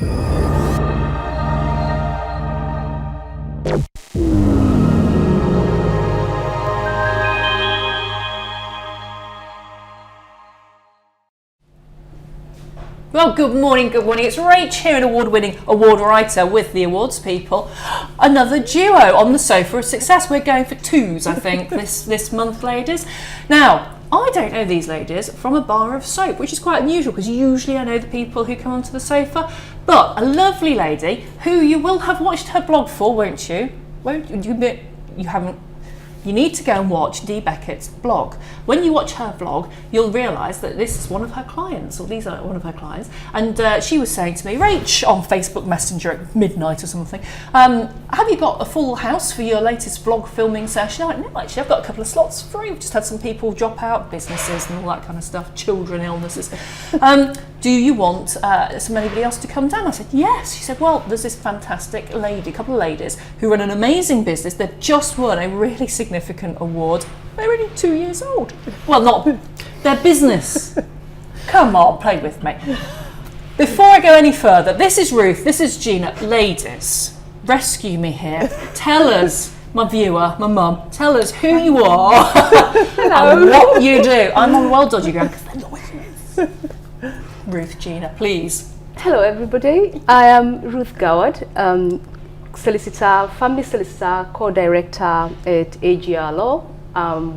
Well, good morning. It's Rach here, an award-winning award writer with the awards people. Another duo on the sofa of success. We're going for twos, I think, this month, ladies. Now, I don't know these ladies from a bar of soap, which is quite unusual because usually I know the people who come onto the sofa. But a lovely lady who you will have watched her blog for, won't you? You haven't. You need to go and watch Dee Beckett's blog. When you watch her blog, you'll realise that this is one of her clients, or these are one of her clients. And she was saying to me, Rach, on Facebook Messenger at midnight or something, have you got a full house for your latest vlog filming session? I went, no, actually, I've got a couple of slots free. We've just had some people drop out, businesses and all that kind of stuff, children, illnesses. Do you want anybody else to come down? I said, yes. She said, well, there's this fantastic lady, a couple of ladies, who run an amazing business. They've just won a really significant award. They're only 2 years old. Well, not their business. Come on, play with me. Before I go any further, this is Ruth, this is Gina. Ladies, rescue me here. Tell us, my viewer, my mum, tell us who you are and what you do. I'm on well dodgy ground because they're lawyers. Ruth, Gina, please. Hello, everybody. I am Ruth Goward, solicitor, family solicitor, co-director at AGR Law.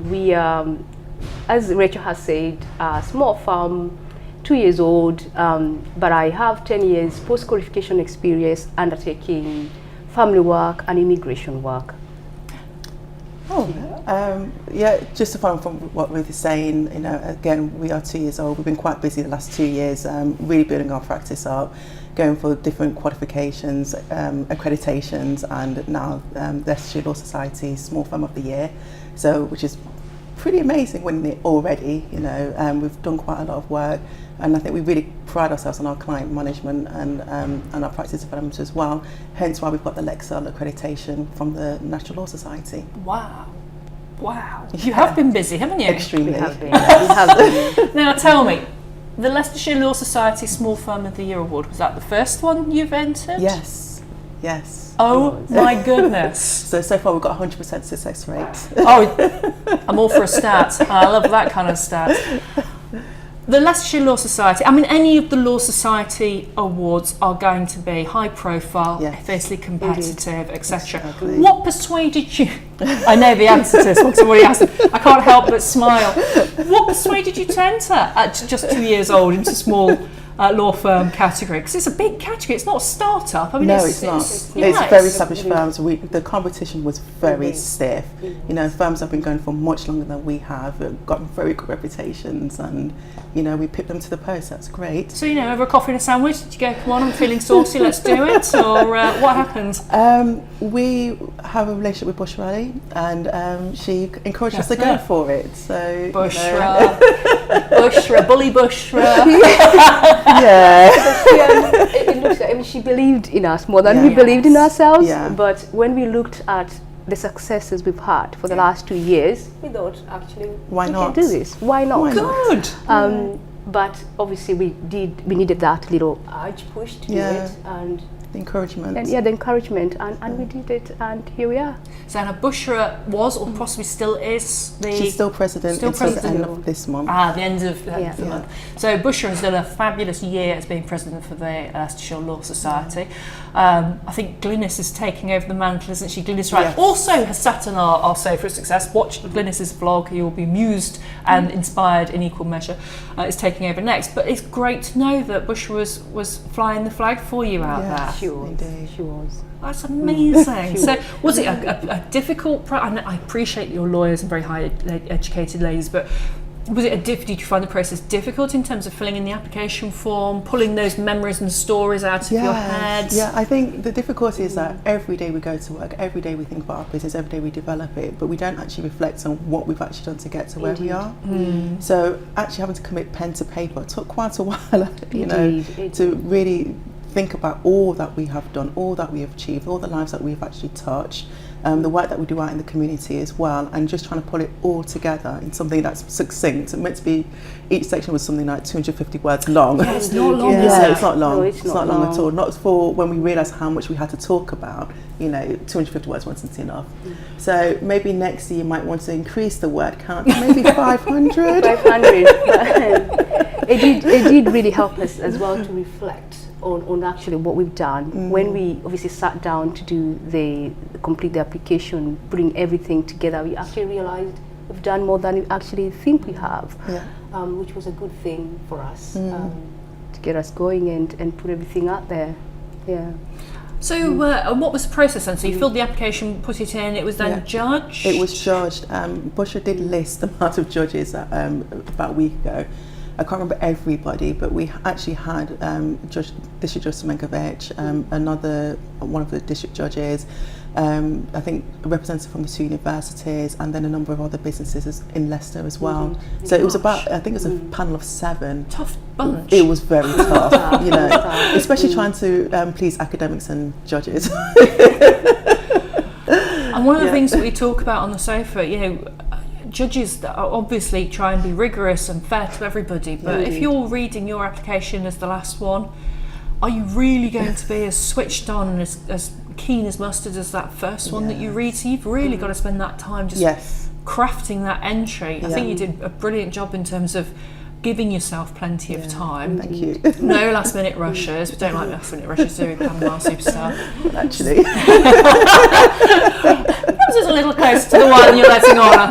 We are, as Rachel has said, a small firm, 2 years old, but I have 10 years post-qualification experience undertaking family work and immigration work. Yeah, just to follow from what Ruth is saying, you know, again, we are 2 years old. We've been quite busy the last 2 years, really building our practice up, going for different qualifications, accreditations, and now the Leicestershire Law Society Small Firm of the Year, so which is pretty amazing winning it already. You know, we've done quite a lot of work, and I think we really pride ourselves on our client management and our practice development as well. Hence why we've got the Lexel accreditation from the National Law Society. Wow. You have been busy, haven't you? Extremely. We have been. Now tell me, the Leicestershire Law Society Small Firm of the Year Award, was that the first one you've entered? Yes. Oh my goodness. So far we've got 100% success rate. Oh, I'm all for a stat. I love that kind of stat. The Leicestershire Law Society, I mean, any of the Law Society awards are going to be high profile, fiercely competitive, etc. Exactly. What persuaded you? I know the answer to this one, somebody asked. I can't help but smile. What persuaded you to enter at just 2 years old into small law firm category? Because it's a big category. It's not a start-up. I mean, no, it's not. It's very established firms. The competition was very stiff. You know, firms have been going for much longer than we have. Got very good reputations, and you know, we picked them to the post. That's great. So, you know, over a coffee and a sandwich, did you go, come on, I'm feeling saucy, let's do it? Or what happened? We have a relationship with Bushra Ali, and she encouraged us to go for it. So Bushra, Bushra, bully Bushra. Yeah. It looks like, I mean, she believed in us more than we believed in ourselves. Yeah. But when we looked at the successes we've had for the last 2 years, we thought, actually, why not can do this? Why not? Good. But obviously we needed that little urge push to do it, and the encouragement. And the encouragement, and we did it, and here we are. So now Bushra was, or possibly still is, she's still president until the end of this month. The end of the month. So Bushra has done a fabulous year as being president for the Leicestershire Law Society. I think Glynis is taking over the mantle, isn't she? Glynis Wright also has sat on our sofa of success. Watch Glynis's vlog, you'll be amused and inspired in equal measure. Is taking over next. But it's great to know that Bushra was flying the flag for you out there. She was. That's amazing. So was it a difficult, I appreciate your lawyers and very highly educated ladies, but did you find the process difficult in terms of filling in the application form, pulling those memories and stories out of your head? Yeah, I think the difficulty is that every day we go to work, every day we think about our business, every day we develop it, but we don't actually reflect on what we've actually done to get to where we are. So actually having to commit pen to paper took quite a while, to really think about all that we have done, all that we have achieved, all the lives that we've actually touched, the work that we do out in the community as well, and just trying to pull it all together in something that's succinct. It meant to be, each section was something like 250 words long. Yeah, it's not long. Yeah, it's not long. No, it's not long at all. Not for when we realised how much we had to talk about. 250 words wasn't enough. So maybe next year you might want to increase the word count, maybe 500. 500. It did really help us as well to reflect on actually what we've done. When we obviously sat down to complete the application, putting everything together, we actually realized we've done more than we actually think we have, which was a good thing for us to get us going and put everything out there. Yeah. So and what was the process then? So you filled the application, put it in, it was then judged? It was judged. Busher did list the amount of judges about a week ago. I can't remember everybody, but we actually had District Judge Semenkovic, one of the district judges, I think a representative from the 2 universities, and then a number of other businesses in Leicester as well. So it was I think it was a panel of 7. Tough bunch. It was very tough, especially trying to please academics and judges. And one of the things that we talk about on the sofa, judges obviously try and be rigorous and fair to everybody, but if you're reading your application as the last one, are you really going to be as switched on and as keen as mustard as that first one that you read? So you've really got to spend that time just crafting that entry. I think you did a brilliant job in terms of giving yourself plenty of time. Thank you. No last minute rushes. We don't like last minute rushes, do we, Panama Superstar? Actually. That was just a little closer to the one you're letting on,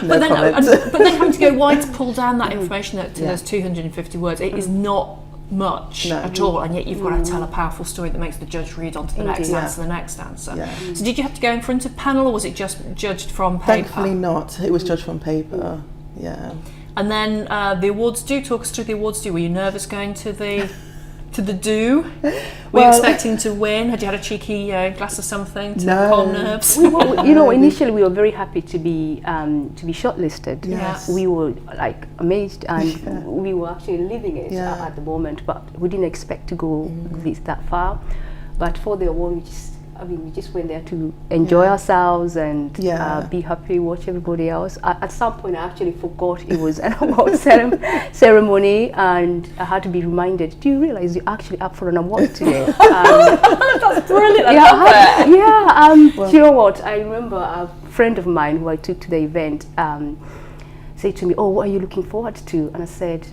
but then having to go wide to pull down that information to those 250 words, it is not much at all, and yet you've got to tell a powerful story that makes the judge read on to the next answer, the next answer. So did you have to go in front of panel, or was it just judged from paper? Thankfully not. It was judged from paper. Yeah. And then the awards do. Talk us through the awards do. Were you nervous going to the do? Were you expecting to win? Had you had a cheeky glass of something to calm nerves? Initially we were very happy to be shortlisted. Yes. We were amazed, and we were actually living it at the moment, but we didn't expect to go that far. But for the award, we just went there to enjoy ourselves and be happy, watch everybody else. At some point, I actually forgot it was an award ceremony, and I had to be reminded, do you realize you're actually up for an award today? That's brilliant. You know what? I remember a friend of mine who I took to the event said to me, oh, what are you looking forward to? And I said,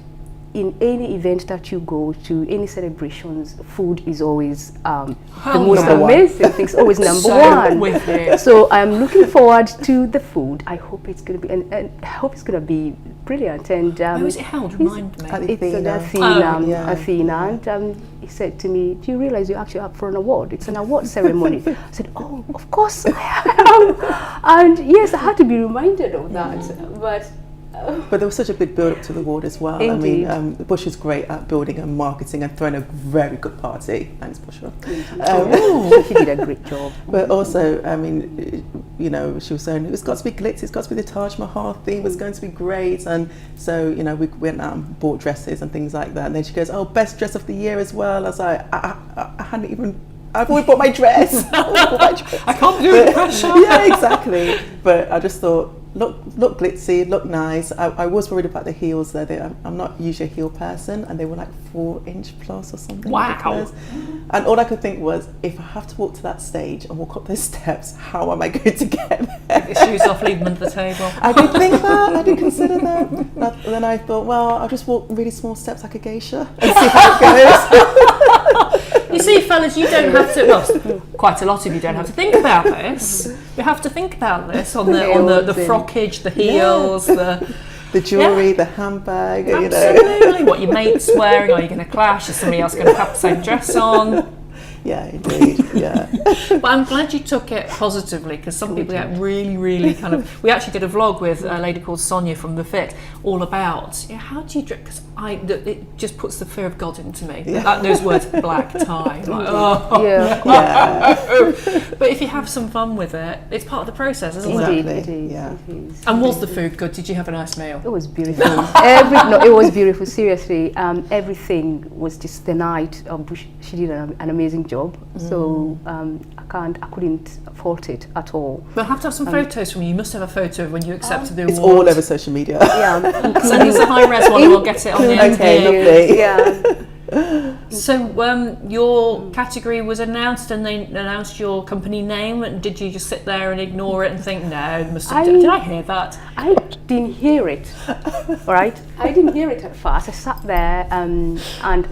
in any event that you go to, any celebrations, food is always the most amazing thing. It's always number one. With it. So I'm looking forward to the food. I hope it's going to be, and I hope it's going to be brilliant. And where is it held? Remind me. It's Athena. And he said to me, "Do you realize you're actually up for an award? It's an award ceremony." I said, "Oh, of course I am." And yes, I had to be reminded of that. But there was such a big build up to the award as well. Indeed. I mean, Bush is great at building and marketing and throwing a very good party. Thanks, Busher. She did a great job. But also, I mean, she was saying it's got to be glitz, it's got to be the Taj Mahal theme, was going to be great. And so, we went out and bought dresses and things like that. And then she goes, "Oh, best dress of the year as well." I was like, I hadn't even. I've already bought my dress. I can't do it. Pressure. Yeah, exactly. But I just thought, look glitzy, look nice. I was worried about the heels there. I'm not usually a heel person, and they were like 4-inch plus or something. Wow. Ridiculous. And all I could think was, if I have to walk to that stage and walk up those steps, how am I going to get there? Get your shoes off, leave them under the table. I did think that. I did consider that. And then I thought, well, I'll just walk really small steps like a geisha and see how it goes. You see, fellas, you don't have to. Well, quite a lot of you don't have to think about this. You have to think about this on the frockage, the heels, the jewellery, the handbag. Absolutely. What your mate's wearing? Are you going to clash? Is somebody else going to have the same dress on? Yeah, indeed. Yeah. But I'm glad you took it positively, because some people get really, really kind of. We actually did a vlog with a lady called Sonia from The Fit, all about how do you dress? Because it just puts the fear of God into me. Yeah. Those words, black tie. Like, But if you have some fun with it, it's part of the process, isn't Exactly. it? It is. Yeah. It is. And was the food good? Did you have a nice meal? It was beautiful. It was beautiful. Seriously, everything was just the night. She did an amazing job. job, so I couldn't fault it at all. We'll have to have some photos from you. You must have a photo of when you accepted the award. It's all over social media. Yeah, Send us a high-res one and we'll get it on the end Okay, here. lovely. yeah. So your category was announced and they announced your company name, and did you just sit there and ignore it and think, no, did I hear that? I didn't hear it, right? I didn't hear it at first. I sat there and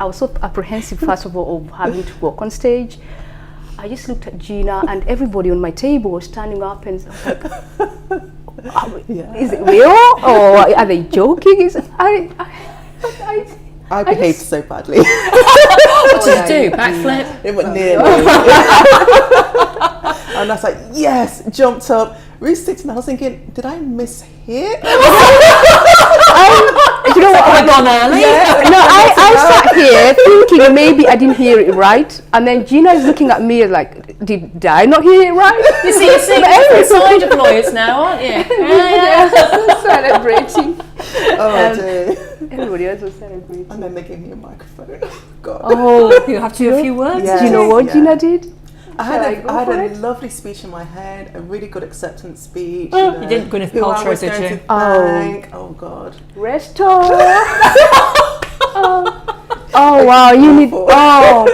I was so apprehensive, first of all, of having to walk on stage. I just looked at Gina and everybody on my table was standing up and I was like, is it real or are they joking? I behaved so badly. What did you do? Backflip? It went nearly. And I was like, yes, jumped up. Ruth sitting there, I was thinking, did I mishear? You know what? I've gone early. Yeah. No, I sat here thinking maybe I didn't hear it right, and then Gina is looking at me like, did I not hear it right? You see, you're seeing the side of lawyers now, aren't you? Yeah, celebrating. Oh, dear. Everybody else was celebrating. And then they gave me a microphone. God. Oh, You have to do a few words. Yeah. do you know what Yeah. Gina did? I had go for a it? lovely speech in my head, a really good acceptance speech. You didn't Gwyneth who I Paltrow, was did going you? to thank. Oh, God. Restaurant. Oh wow, you need. Oh,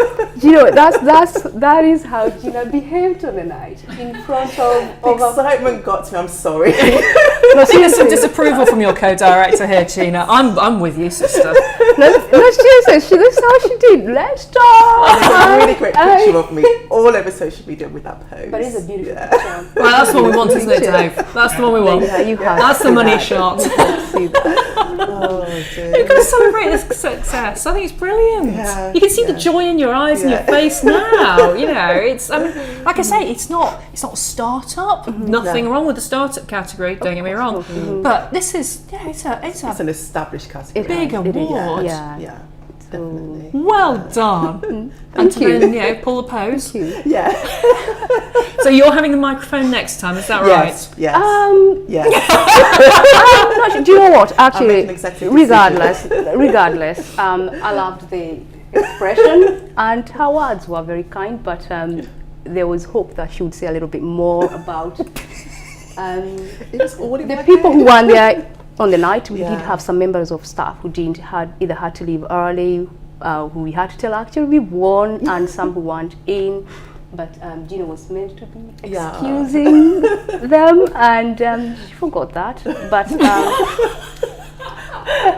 you know that is how Gina behaved on the night in front of The excitement got to me, I'm sorry. I think there's some disapproval from your co-director here, Gina. I'm with you, sister. Let's just say that's how she did. Let's talk. There's a really great picture of me all over social media with that pose. But it's a beautiful picture. Well, that's the one we want, isn't it, Dave? That's the one we want. Yeah, you have. That's the money shot. See that. Oh, You've dear. got to celebrate this success. I think it's brilliant. Yeah, You can see yeah. the joy in your eyes and your face now. You know, it's like I say, it's not a startup. Nothing wrong with the startup category. Don't get me wrong. But this is it's It's an established category. big award. Yeah, definitely. Well done. And to then, pull the pose. Yeah. So you're having the microphone next time, is that right? Yes. Yes. Yes. I'm not sure. Do you know what? I'll Actually, make an executive regardless, I loved the expression and her words were very kind, but there was hope that she would say a little bit more about It was all in the my people head. who were there on the night. We Yeah. did have some members of staff who either had to leave early, who we had to tell actually we won, and some who weren't in. But Gina was meant to be excusing them, and she forgot that. But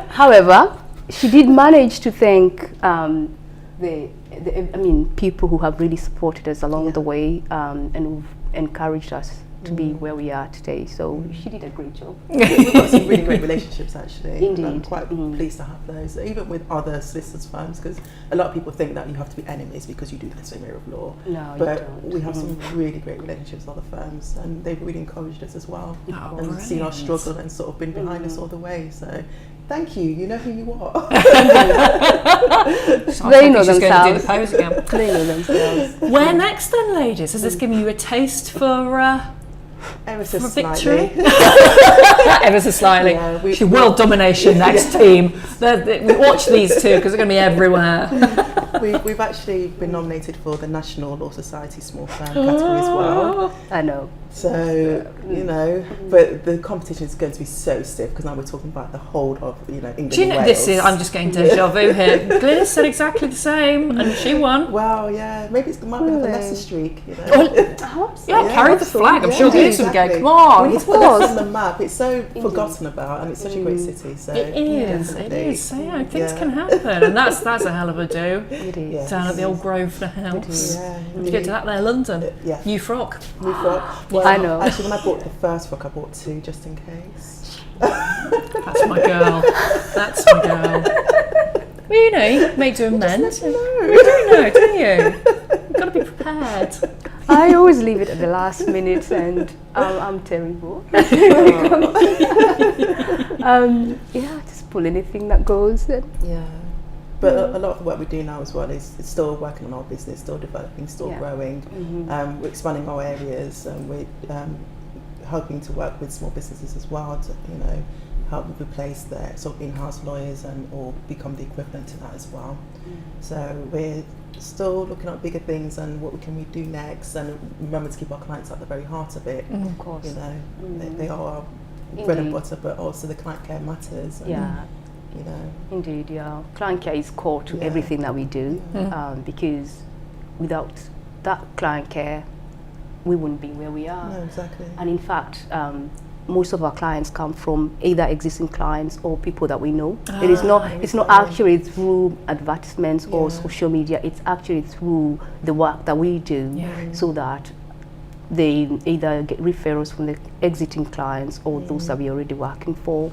however, she did manage to thank people who have really supported us along the way, and who've encouraged us to be where we are today. So she did a great job. We've got some really great relationships actually. Indeed. I'm quite pleased to have those, even with other solicitors firms, because a lot of people think that you have to be enemies because you do the same area of law. No, but you don't. we have some really great relationships with other firms, and they've really encouraged us as well, and seen our brilliant. struggle and sort of been behind us all the way. So thank you. You know who you are. They know She's going to do the themselves. pose again. They know themselves. Where next then, ladies? Has this given you a taste for Ever so for slightly. victory? Ever so slightly. Yeah, She world domination next team. We watch these two because they're going to be everywhere. We've actually been nominated for the National Law Society Small Firm category as well. I know. So, but the competition is going to be so stiff because now we're talking about the whole of, England Do you know, and this Wales. is, I'm just getting deja vu here. Glynis said exactly the same and she won. Well, yeah, maybe it might be like a Leicester streak, Yeah, carry the flag. I'm sure Glynis would go, come We on. need to put this on the map. It's so forgotten about, and it's such a great city. So It is. definitely. So, things Yeah. can happen, and that's a hell of a do. It is. Yes. Down at the old Grosvenor House. Yeah, Did you get to that there, London? Yeah. New frock. New frock. Well, I know. Actually, when I bought the first frock, I bought two just in case. That's my girl. That's my girl. Well, you make do amends. You don't know, do you? You've got to be prepared. I always leave it at the last minute, and I'm terrible. Just pull anything that goes. Yeah. But a lot of the work we do now as well is still working on our business, still developing, still growing. We're expanding our areas, and we're hoping to work with small businesses as well to, help them replace their sort of in-house lawyers and or become the equivalent to that as well. So we're still looking at bigger things and what can we do next, and remember to keep our clients at the very heart of it. Of course. You know, they are our bread and butter, but also the client care matters. And, you know. Indeed, yeah. Client care is core to everything that we do, because without that client care, we wouldn't be where we are. No, exactly. And in fact, most of our clients come from either existing clients or people that we know. It's not actually through advertisements or social media. It's actually through the work that we do, so that they either get referrals from the exiting clients or those that we're already working for.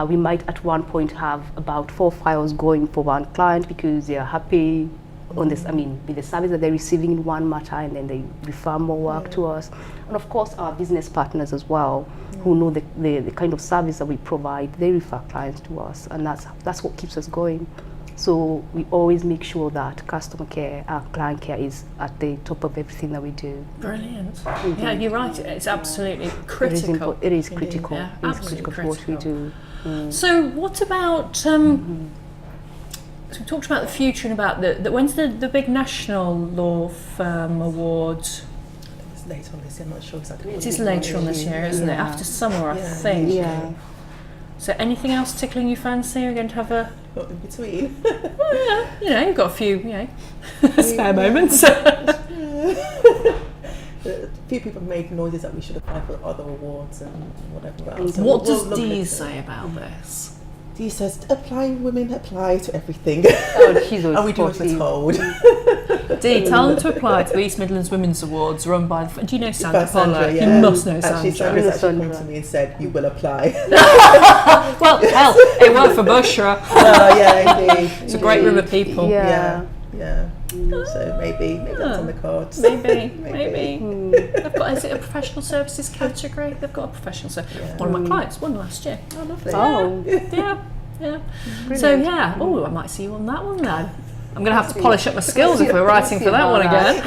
We might at one point have about 4 files going for one client because they are happy on this, with the service that they're receiving in one matter, and then they refer more work to us. And of course our business partners as well, who know the kind of service that we provide, they refer clients to us, and that's what keeps us going. So we always make sure that customer care, our client care, is at the top of everything that we do. Brilliant. Yeah, you're right. It's absolutely critical. It is critical. Yeah, it is critical for what we do. So what about, so we talked about the future and about when's the big national law firm awards? It's later on this year, I'm not sure exactly. It is later on this year, isn't it? After summer, I think. Yeah. So anything else tickling your fancy? Are going to have a... Not in between. Well, yeah, you've got a few, spare moments. A few people have made noises that we should apply for other awards and whatever else. So What does Dee say about this? Dee says, women apply to everything. Oh, she's always and we do what we're told. Dee, tell them to apply to the East Midlands Women's Awards run by... Do you know Sandra Pollack? Yeah. You must know Sandra. Actually, Sandra's actually come to me and said, you will apply. Well, hell, it worked for Bushra. Yeah, indeed. It's a great room of people. Yeah. So maybe that's on the cards. Maybe. They've got, is it a professional services category? They've got a professional service. One of my clients won last year. Oh, lovely. Oh. Yeah. So yeah, I might see you on that one now. I'm going to have to polish up my skills if we're writing for that one again.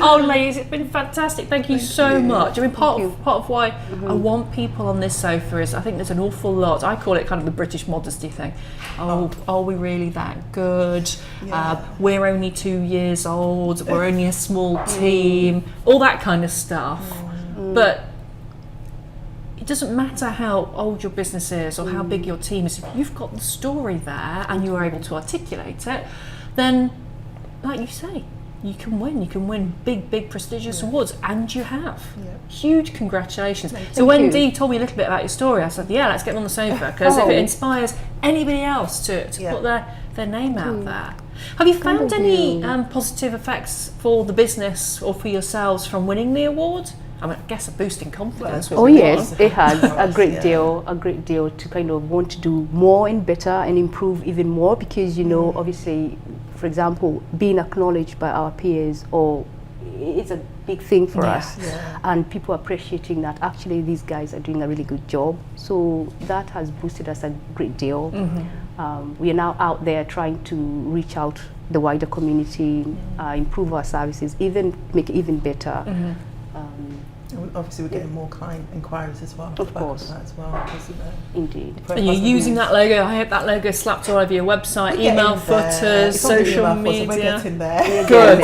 Oh, ladies, it's been fantastic. Thank you so much. I mean, part of why I want people on this sofa is I think there's an awful lot. I call it kind of the British modesty thing. Oh, are we really that good? We're only 2 years old. We're only a small team. All that kind of stuff. But it doesn't matter how old your business is or how big your team is. If you've got the story there and you are able to articulate it, then, like you say, you can win. You can win big, prestigious awards, and you have. Huge congratulations. So when Dee told me a little bit about your story, I said, let's get on the sofa, because if it inspires anybody else to put their name out there. Have you found any positive effects for the business or for yourselves from winning the award? I mean, I guess a boost in confidence. Yes, it has a great deal to kind of want to do more and better and improve even more, because obviously, for example, being acknowledged by our peers, or it's a big thing for us, and people appreciating that actually these guys are doing a really good job. So that has boosted us a great deal. We are now out there trying to reach out the wider community, improve our services, even make it even better. Obviously, we're getting more client inquiries as well. Of course. As well, Indeed. And you're using that logo. I hope that logo is slapped all over your website, email footers, social media. We're getting there. Good.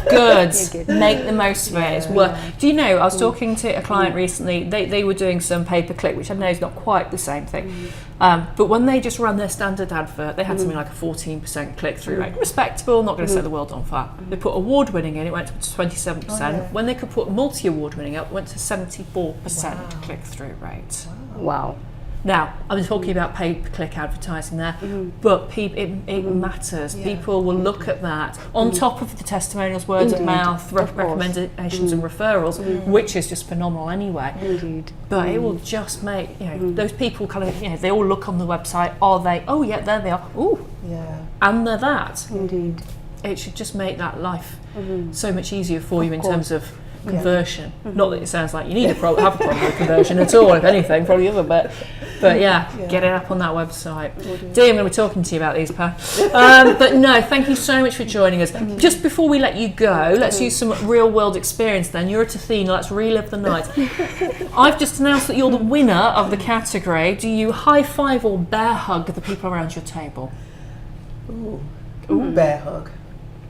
Good. Make the most of it. It's work. Do you know, I was talking to a client recently. They were doing some pay-per-click, which I know is not quite the same thing. But when they just ran their standard advert, they had something like a 14% click-through rate. Respectable, not going to set the world on fire. They put award-winning in, it went to 27%. When they could put multi-award winning up, it went to 74% click-through rate. Wow. Now, I'm talking about pay-per-click advertising there, but it matters. People will look at that on top of the testimonials, words of mouth, recommendations and referrals, which is just phenomenal anyway. Indeed. But it will just make, those people kind of, they all look on the website, are they? Oh yeah, there they are. Ooh. Yeah. And they're that. Indeed. It should just make that life so much easier for you in terms of conversion. Not that it sounds like you need have a problem with conversion at all, if anything, probably other bit. But get it up on that website. Dee, I'm going to be talking to you about these, Pat. But no, thank you so much for joining us. Just before we let you go, let's use some real world experience then. You're at Athena, let's relive the night. I've just announced that you're the winner of the category. Do you high five or bear hug the people around your table? Ooh, bear hug.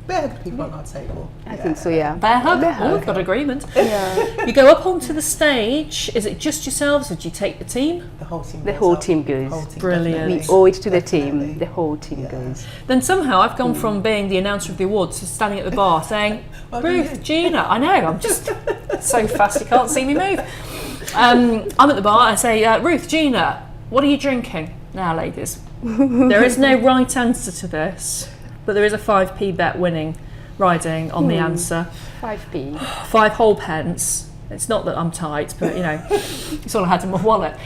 Bear hug the people on our table. I think so, yeah. Bear hug? Bear hug. Oh, we've got agreement. Yeah. You go up onto the stage. Is it just yourselves or do you take the team? The whole team. The whole team goes. Brilliant. We owe it to the team. The whole team goes. Then somehow I've gone from being the announcer of the awards to standing at the bar saying, Ruth, Gina, I know, I'm just so fast you can't see me move. I'm at the bar, I say, Ruth, Gina, what are you drinking? Now, ladies, there is no right answer to this, but there is a 5p bet winning riding on the answer. 5p. 5 whole pence. It's not that I'm tight, but it's all I had in my wallet.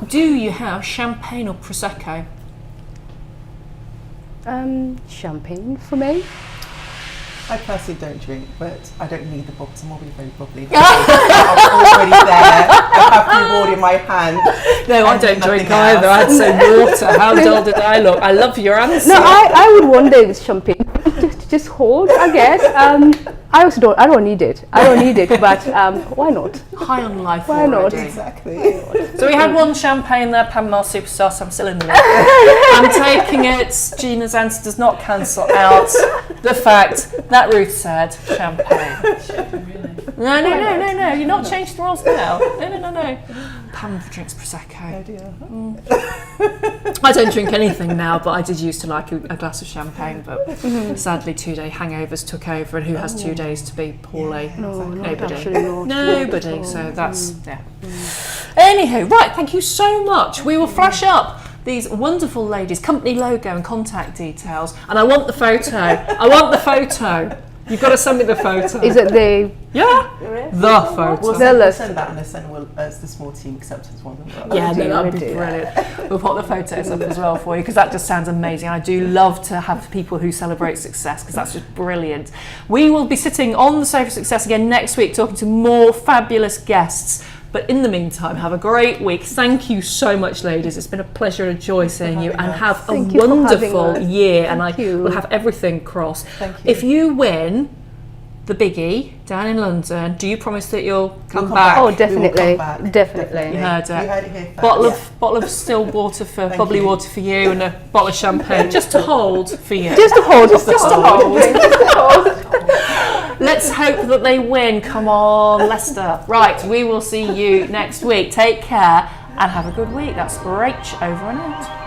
Do you have champagne or Prosecco? Champagne for me. I personally don't drink, but I don't need the bubbles. I'm already very bubbly. I'm already there. I have the award in my hand. No, I don't drink either. I had some water. How dull did I look? I love your answer. No, I would one day with champagne. Just hold, I guess. I also don't. I don't need it. But why not? High on life. Why not? already. Exactly. So we had one champagne there, Panama Superstar, so I'm still in the lead. I'm taking it. Gina's answer does not cancel out the fact that Ruth said champagne. No. You're not changing the rules now. No. Pam drinks Prosecco. Oh dear. I don't drink anything now, but I did used to like a glass of champagne, but sadly 2-day hangovers took over, and who has 2 days to be poorly? No, Nobody. not. Nobody, so that's, Anywho, right, thank you so much. We will flash up these wonderful ladies' company logo and contact details, and I want the photo. You've got to send me the photo. Is it the? Yeah, the photo. We'll send that, and then send as the small team acceptance one. Yeah, that'd be brilliant. We'll put the photos up as well for you, because that just sounds amazing. I do love to have people who celebrate success, because that's just brilliant. We will be sitting on the Sofa Success again next week, talking to more fabulous guests. But in the meantime, have a great week. Thank you so much, ladies. It's been a pleasure and a joy seeing you, and have a wonderful year. And I will have everything crossed. Thank you. If you win the biggie down in London, do you promise that you'll come We'll back? Oh, definitely, back. definitely. You heard it. You heard it here first. Bottle of still water for Thank bubbly you. water for you, and a bottle of champagne just to hold for you. Just to hold. Just to hold. Let's hope that they win. Come on, Leicester. Right, we will see you next week. Take care and have a good week. That's Rach over and out.